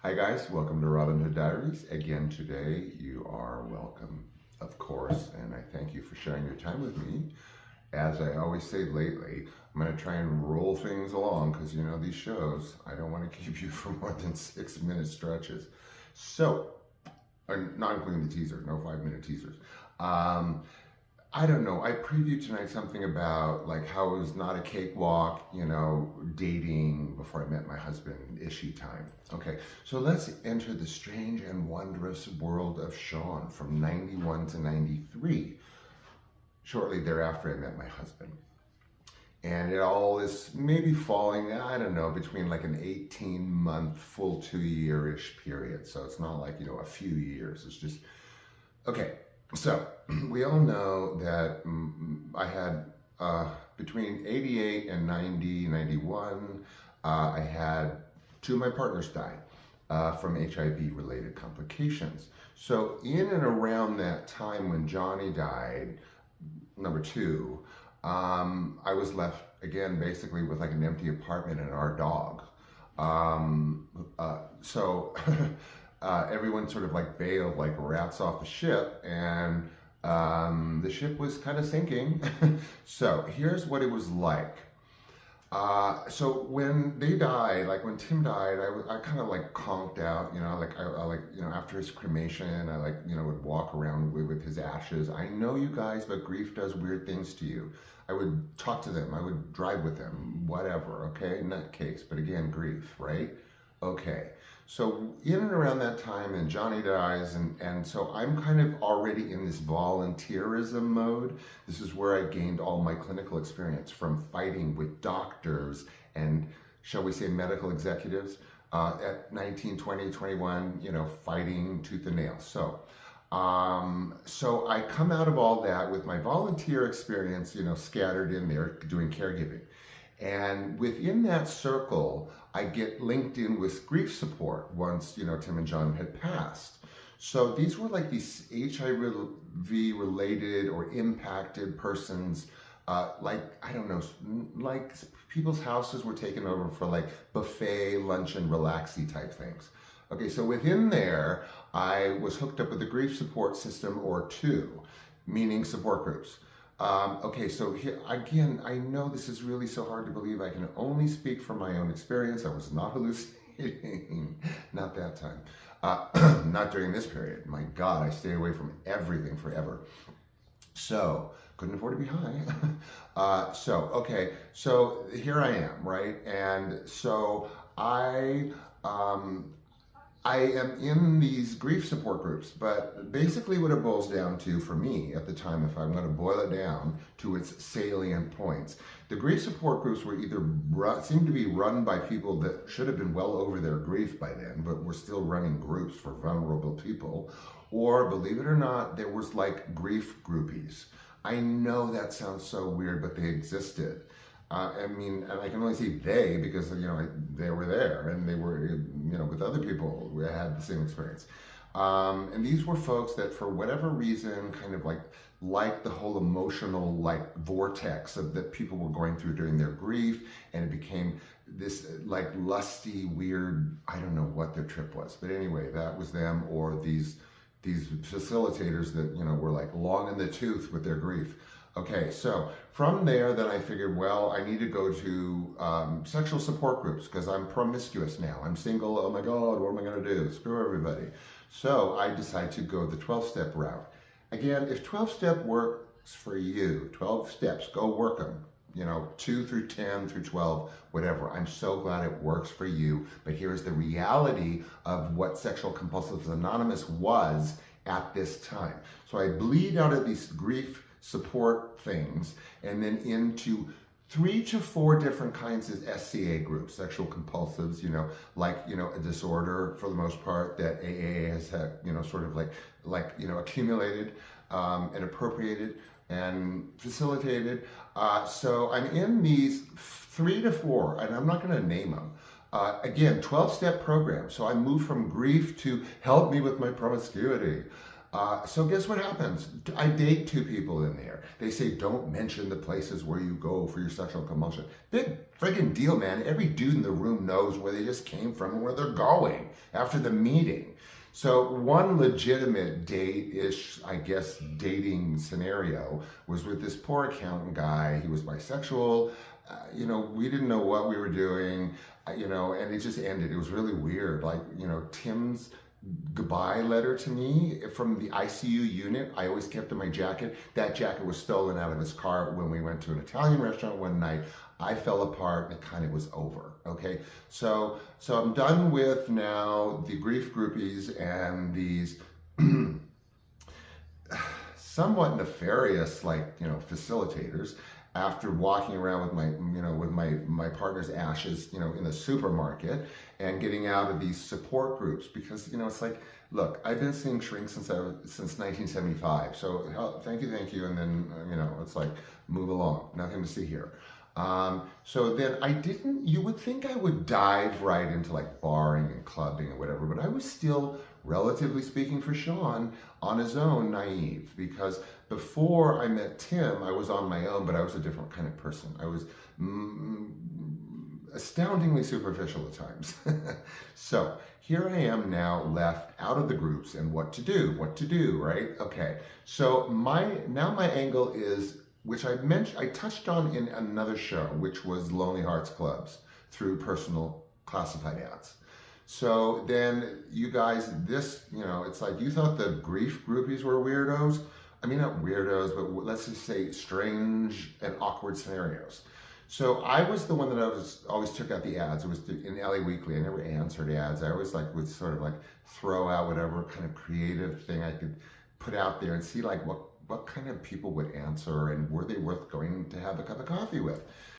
Hi guys, welcome to Robin Hood Diaries. Again today, you are welcome, of course, and I thank you for sharing your time with me. As I always say lately, I'm going to try and roll things along because you know these shows, I don't want to keep you for more than 6-minute stretches. So, not including the teaser, no 5-minute teasers. I don't know. I previewed tonight something about like how it was not a cakewalk, dating before I met my husband, issue time. Okay, so let's enter the strange and wondrous world of Sean from 91 to 93. Shortly thereafter, I met my husband. And it all is maybe falling, I don't know, between like an 18-month, full 2-year-ish period. So it's not like, a few years. It's just, okay. So we all know that I had between 88 and 90, 91, I had 2 of my partners die from HIV-related complications. So in and around that time when Johnny died, number 2, I was left again basically with like an empty apartment and our dog. So everyone sort of like bailed like rats off the ship, and the ship was kind of sinking. So here's what it was like. So when they died, like when Tim died, I kind of like conked out, after his cremation, I would walk around with his ashes. I know you guys, but grief does weird things to you. I would talk to them, I would drive with them, whatever, okay, nutcase, but again, grief, right? Okay, so in and around that time, and Johnny dies, and so I'm kind of already in this volunteerism mode. This is where I gained all my clinical experience from fighting with doctors and, shall we say, medical executives at 19, 20, 21, fighting tooth and nail. So I come out of all that with my volunteer experience, scattered in there doing caregiving. And within that circle, I get linked in with grief support once, Tim and John had passed. So these were like these HIV-related or impacted persons, I don't know, like people's houses were taken over for like buffet, lunch, and relaxy type things. Okay, so within there, I was hooked up with a grief support system or 2, meaning support groups. Okay, so here, again, I know this is really so hard to believe. I can only speak from my own experience. I was not hallucinating, not that time, not during this period. My God, I stay away from everything forever. So, couldn't afford to be high. Okay, so here I am, right? And so I am in these grief support groups, but basically what it boils down to for me at the time, if I'm going to boil it down to its salient points, the grief support groups were either seemed to be run by people that should have been well over their grief by then, but were still running groups for vulnerable people, or believe it or not, there was like grief groupies. I know that sounds so weird, but they existed. And I can only say they because, they were there and they were, with other people who had the same experience. And these were folks that for whatever reason kind of like the whole emotional vortex that people were going through during their grief, and it became this lusty, weird, I don't know what their trip was. But anyway, that was them, or these facilitators that, were like long in the tooth with their grief. Okay, so from there, then I figured, well, I need to go to sexual support groups because I'm promiscuous now. I'm single. Oh my God, what am I going to do? Screw everybody. So I decided to go the 12-step route. Again, if 12-step works for you, 12 steps, go work them. 2 through 10 through 12, whatever. I'm so glad it works for you. But here's the reality of what Sexual Compulsives Anonymous was at this time. So I bleed out of these grief support things, and then into 3 to 4 different kinds of SCA groups, sexual compulsives, a disorder for the most part that AA has had, accumulated and appropriated and facilitated. So I'm in these 3 to 4, and I'm not going to name them. Again, 12-step program. So I moved from grief to help me with my promiscuity. So guess what happens? I date two people in there. They say don't mention the places where you go for your sexual compulsion. Big friggin' deal, man. Every dude in the room knows where they just came from and where they're going after the meeting. So one legitimate date-ish, I guess, dating scenario was with this poor accountant guy. He was bisexual. We didn't know what we were doing, and it just ended. It was really weird. Like, Tim's goodbye letter to me from the ICU unit, I always kept in my jacket. That jacket was stolen out of his car when we went to an Italian restaurant one night. I fell apart and it kind of was over. Okay, so I'm done with now the grief groupies and these somewhat nefarious, facilitators. After walking around with my partner's ashes, in the supermarket, and getting out of these support groups, because it's like, look, I've been seeing shrink since 1975. So thank you, and then it's like, move along, nothing to see here. So then I didn't. You would think I would dive right into like barring and clubbing and whatever, but I was still, relatively speaking, for Sean, on his own, naive, because before I met Tim, I was on my own, but I was a different kind of person. I was astoundingly superficial at times. So here I am now, left out of the groups, and what to do, right? Okay, so my angle is, which I touched on in another show, which was Lonely Hearts Clubs through personal classified ads. So then you guys, it's like, you thought the grief groupies were weirdos. I mean, not weirdos, but let's just say strange and awkward scenarios. So I was the one that always took out the ads. It was in LA Weekly. I never answered ads. I always would sort of throw out whatever kind of creative thing I could put out there and see what kind of people would answer, and were they worth going to have a cup of coffee with.